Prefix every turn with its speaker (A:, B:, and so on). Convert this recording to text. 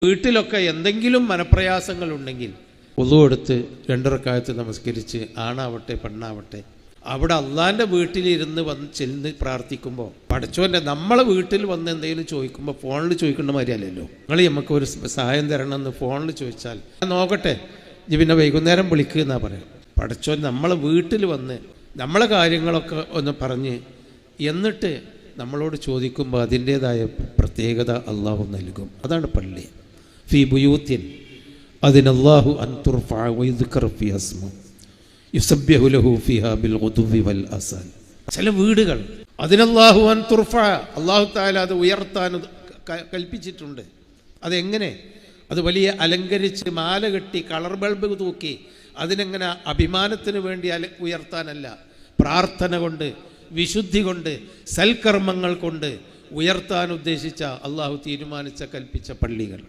A: വീട്ടിലൊക്കെ എന്തെങ്കിലും മനപ്രയാസങ്ങളുണ്ടെങ്കിൽ വുളു എടുത്ത് 2 റക്അത്ത് നമസ്കരിച്ച് ആണാവട്ടെ പെണ്ണാവട്ടെ അവിടെ അള്ളാൻ്റെ വീട്ടിലിരുന്ന് ചെന്ന് പ്രാർത്ഥിക്കുമ്പോൾ പടച്ചോൻ്റെ നമ്മളെ വീട്ടിൽ വന്ന് എന്തെങ്കിലും ചോദിക്കുമ്പോൾ ഫോണിൽ ചോദിക്കേണ്ട മാതിരിയല്ലല്ലോ. നിങ്ങൾ നമുക്ക് ഒരു സഹായം തരണമെന്ന് ഫോണിൽ ചോദിച്ചാൽ നോക്കട്ടെ പിന്നെ വൈകുന്നേരം വിളിക്കുക എന്നാ പറയാം. പടച്ചോൻ നമ്മളെ വീട്ടിൽ വന്ന് നമ്മളെ കാര്യങ്ങളൊക്കെ ഒന്ന് പറഞ്ഞ് എന്നിട്ട് നമ്മളോട് ചോദിക്കുമ്പോൾ അതിൻ്റേതായ പ്രത്യേകത അള്ളാഹു നൽകും. അതാണ് പള്ളി. ഫി ബുയൂത്തിൻ അതിനല്ലാഹു അൻ തുർഫഅ വയുദ്കറ ഫീ അസ്മു യുസബ്ബിഹു ലഹു ഫീഹാ ബിൽ ഗുദുവി വൽ അസാൽ. ചില വീടുകൾ അതിനല്ലാഹു അൻ തുർഫഅ അല്ലാഹു തആല അത് ഉയർത്താൻ കൽപ്പിച്ചിട്ടുണ്ട്. അതെങ്ങനെ? അത് വലിയ അലങ്കരിച്ച് മാല കെട്ടി കളർ ബൾബ് തൂക്കി അതിനെങ്ങനെ അഭിമാനത്തിന് വേണ്ടി ഉയർത്താനല്ല, പ്രാർത്ഥന കൊണ്ട് വിശുദ്ധി കൊണ്ട് സൽക്കർമ്മങ്ങൾ കൊണ്ട് ഉയർത്താൻ ഉദ്ദേശിച്ച അള്ളാഹു തീരുമാനിച്ച കൽപ്പിച്ച പള്ളികൾ.